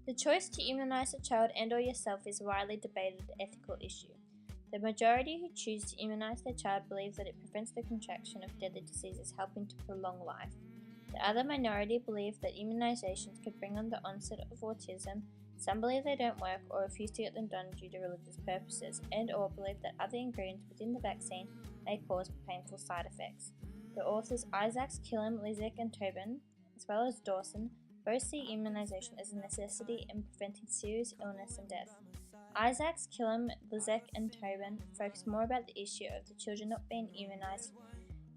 The choice to immunize a child and/or yourself is a widely debated ethical issue. The majority who choose to immunize their child believe that it prevents the contraction of deadly diseases, helping to prolong life. The other minority believe that immunizations could bring on the onset of autism. Some believe they don't work or refuse to get them done due to religious purposes, and/or believe that other ingredients within the vaccine may cause painful side effects. The authors Isaacs, Killam, Lizek, and Tobin, as well as Dawson, both see immunization as a necessity in preventing serious illness and death. Isaacs, Killam, Lizek, and Tobin focus more about the issue of the children not being immunized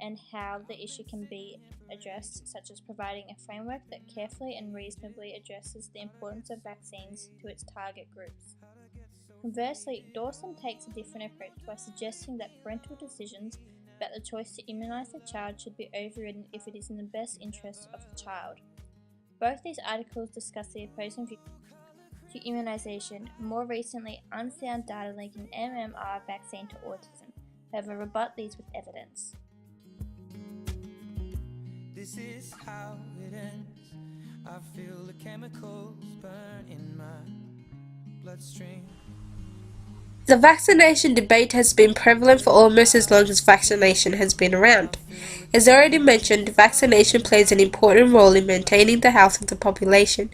and how the issue can be addressed, such as providing a framework that carefully and reasonably addresses the importance of vaccines to its target groups. Conversely, Dawson takes a different approach by suggesting that parental decisions about the choice to immunize their child should be overridden if it is in the best interest of the child. Both these articles discuss the opposing views to immunization, more recently unsound data linking MMR vaccine to autism, however rebut these with evidence. This is how it ends. I feel the chemicals burn in my bloodstream. The vaccination debate has been prevalent for almost as long as vaccination has been around. As already mentioned, vaccination plays an important role in maintaining the health of the population.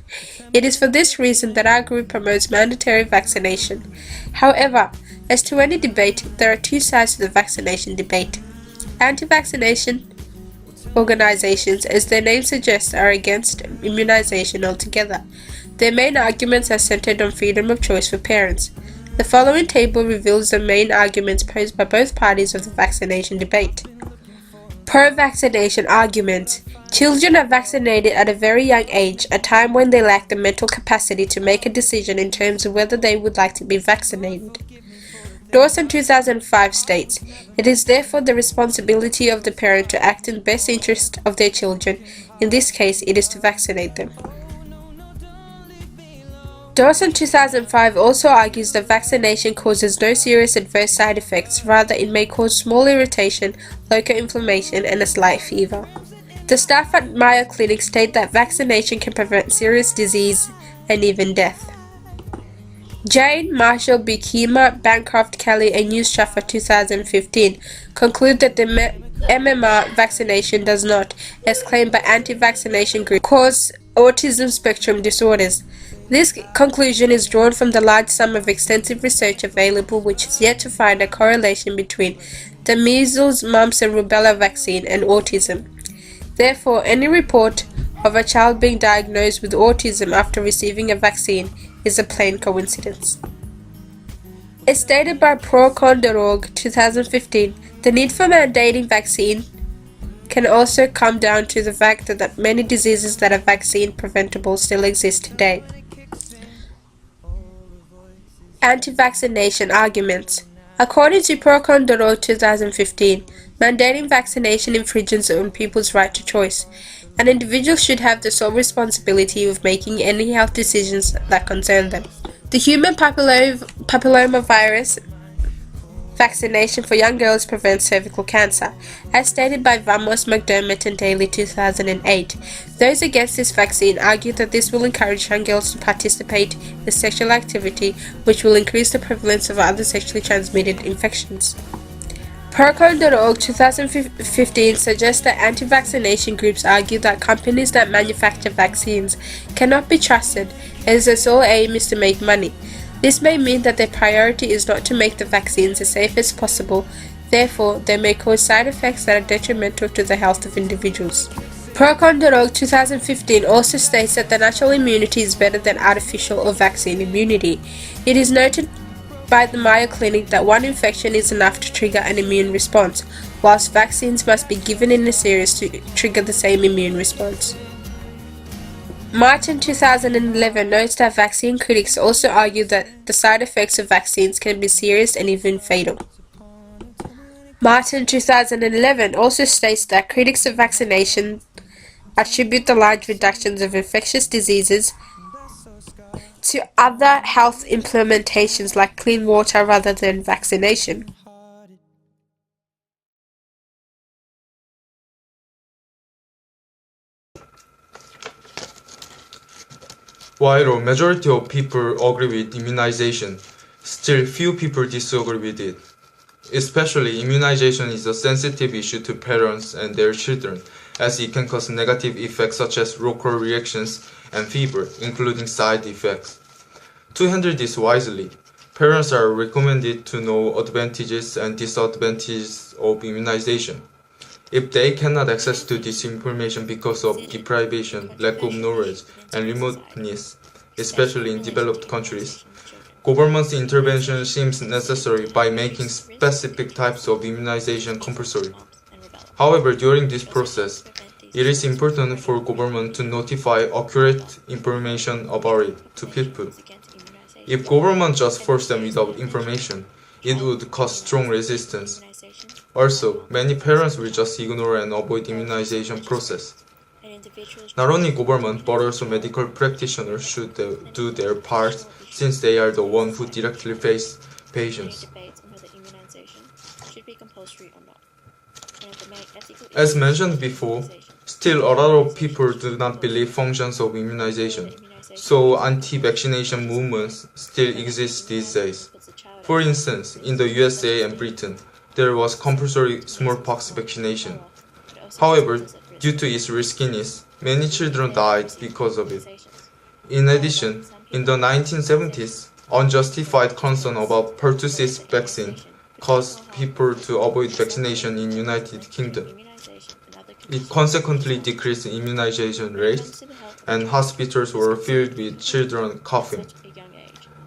It is for this reason that our group promotes mandatory vaccination. However, as to any debate, there are two sides to the vaccination debate. Anti-vaccination organizations, as their name suggests, are against immunization altogether. Their main arguments are centered on freedom of choice for parents. The following table reveals the main arguments posed by both parties of the vaccination debate. Pro-vaccination arguments. Children are vaccinated at a very young age, a time when they lack the mental capacity to make a decision in terms of whether they would like to be vaccinated. Dawson 2005 states, "It is therefore the responsibility of the parent to act in the best interest of their children. In this case, it is to vaccinate them." Dawson 2005 also argues that vaccination causes no serious adverse side effects, rather it may cause small irritation, local inflammation, and a slight fever. The staff at Mayo Clinic state that vaccination can prevent serious disease and even death. Jane, Marshall, Bukima, Bancroft, Kelly, and Newstraffer 2015 conclude that the MMR vaccination does not, as claimed by anti-vaccination groups, cause autism spectrum disorders. This conclusion is drawn from the large sum of extensive research available which has yet to find a correlation between the measles, mumps, and rubella vaccine and autism. Therefore, any report of a child being diagnosed with autism after receiving a vaccine is a plain coincidence. As stated by Procon.org 2015, the need for mandating vaccine can also come down to the fact that many diseases that are vaccine preventable still exist today. Anti-vaccination arguments. According to Procon.org 2015, mandating vaccination infringes on people's right to choice. An individual should have the sole responsibility of making any health decisions that concern them. The human papillomavirus vaccination for young girls prevents cervical cancer, as stated by Vamos, McDermott, and Daly 2008. Those against this vaccine argue that this will encourage young girls to participate in sexual activity, which will increase the prevalence of other sexually transmitted infections. Procon.org 2015 suggests that anti-vaccination groups argue that companies that manufacture vaccines cannot be trusted, as their sole aim is to make money. This may mean that their priority is not to make the vaccines as safe as possible, therefore they may cause side effects that are detrimental to the health of individuals. Procon.org 2015 also states that the natural immunity is better than artificial or vaccine immunity. It is noted by the Mayo Clinic that one infection is enough to trigger an immune response, whilst vaccines must be given in a series to trigger the same immune response. Martin 2011 notes that vaccine critics also argue that the side effects of vaccines can be serious and even fatal. Martin 2011 also states that critics of vaccination attribute the large reductions of infectious diseases to other health implementations like clean water rather than vaccination. While a majority of people agree with immunization, still few people disagree with it. Especially, immunization is a sensitive issue to parents and their children, as it can cause negative effects such as local reactions and fever, including side effects. To handle this wisely, parents are recommended to know advantages and disadvantages of immunization. If they cannot access to this information because of deprivation, lack of knowledge, and remoteness, especially in developed countries, government's intervention seems necessary by making specific types of immunization compulsory. However, during this process, it is important for government to notify accurate information about it to people. If government just forced them without information, it would cause strong resistance. Also, many parents will just ignore and avoid immunization process. Not only government but also medical practitioners should do their part since they are the ones who directly face patients. As mentioned before, still a lot of people do not believe functions of immunization, so anti-vaccination movements still exist these days. For instance, in the USA and Britain, there was compulsory smallpox vaccination. However, due to its riskiness, many children died because of it. In addition, in the 1970s, unjustified concern about pertussis vaccine caused people to avoid vaccination in United Kingdom. It consequently decreased immunization rates, and hospitals were filled with children coughing.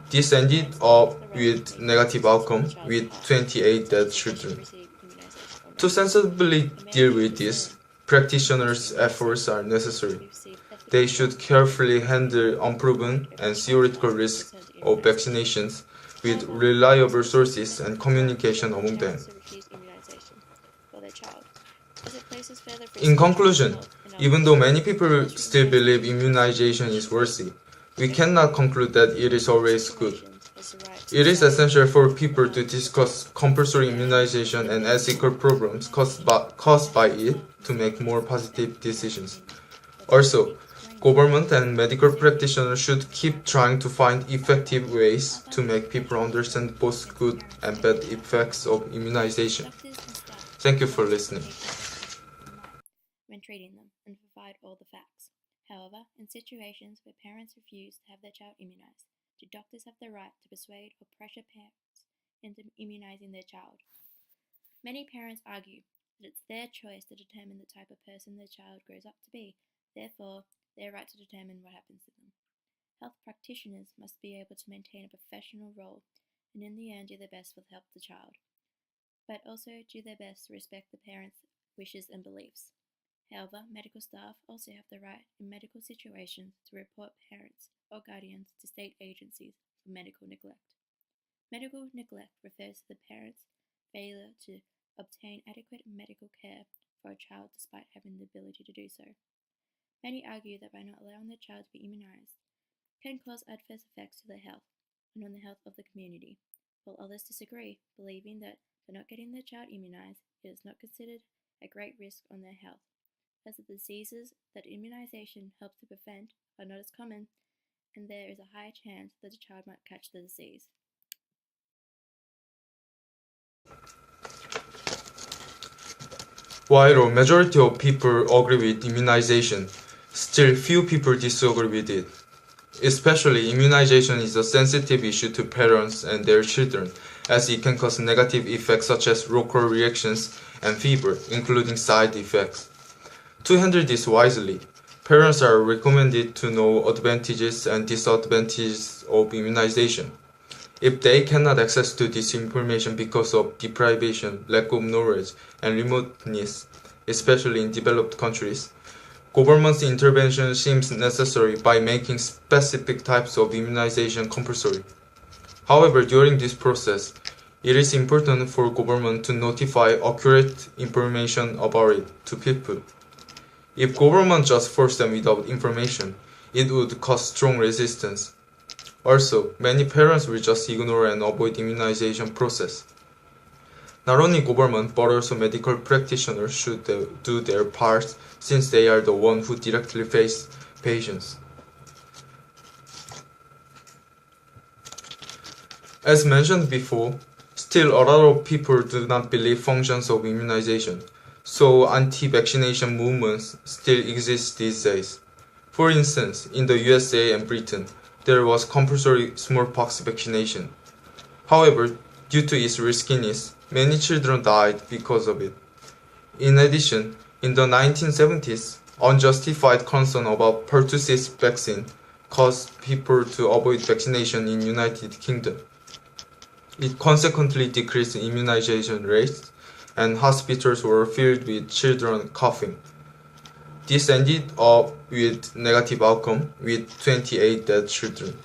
This ended up with negative outcome, with 28 dead children. To sensibly deal with this, practitioners' efforts are necessary. They should carefully handle unproven and theoretical risks of vaccinations with reliable sources and communication among them. In conclusion, even though many people still believe immunization is worthy, we cannot conclude that it is always good. It is essential for people to discuss compulsory immunization and ethical problems caused by it to make more positive decisions. Also, government and medical practitioners should keep trying to find effective ways to make people understand both good and bad effects of immunization. Thank you for listening. When treating them and provide all the facts. However, in situations where parents refuse to have their child immunized, do doctors have the right to persuade or pressure parents into immunizing their child? Many parents argue that it's their choice to determine the type of person their child grows up to be, therefore, their right to determine what happens to them. Health practitioners must be able to maintain a professional role and in the end do their best for the health of the child, but also do their best to respect the parents' wishes and beliefs. However, medical staff also have the right in medical situations to report parents or guardians to state agencies for medical neglect. Medical neglect refers to the parent's failure to obtain adequate medical care for a child despite having the ability to do so. Many argue that by not allowing their child to be immunized can cause adverse effects to their health and on the health of the community, while others disagree, believing that by not getting their child immunized, it is not considered a great risk on their health, as the diseases that immunization helps to prevent are not as common, and there is a higher chance that the child might catch the disease. While a majority of people agree with immunization, still few people disagree with it. Especially, immunization is a sensitive issue to parents and their children, as it can cause negative effects such as local reactions and fever, including side effects. To handle this wisely, parents are recommended to know advantages and disadvantages of immunization. If they cannot access to this information because of deprivation, lack of knowledge, and remoteness, especially in developed countries, government's intervention seems necessary by making specific types of immunization compulsory. However, during this process, it is important for government to notify accurate information about it to people. If government just forced them without information, it would cause strong resistance. Also, many parents will just ignore and avoid immunization process. Not only government but also medical practitioners should do their part since they are the ones who directly face patients. As mentioned before, still a lot of people do not believe functions of immunization, so anti-vaccination movements still exist these days. For instance, in the USA and Britain, there was compulsory smallpox vaccination. However, due to its riskiness, many children died because of it. In addition, in the 1970s, unjustified concern about pertussis vaccine caused people to avoid vaccination in United Kingdom. It consequently decreased immunization rates, and hospitals were filled with children coughing. This ended up with negative outcome, with 28 dead children.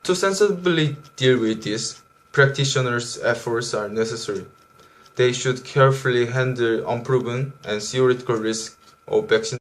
To sensibly deal with this, practitioners' efforts are necessary. They should carefully handle unproven and theoretical risk of vaccine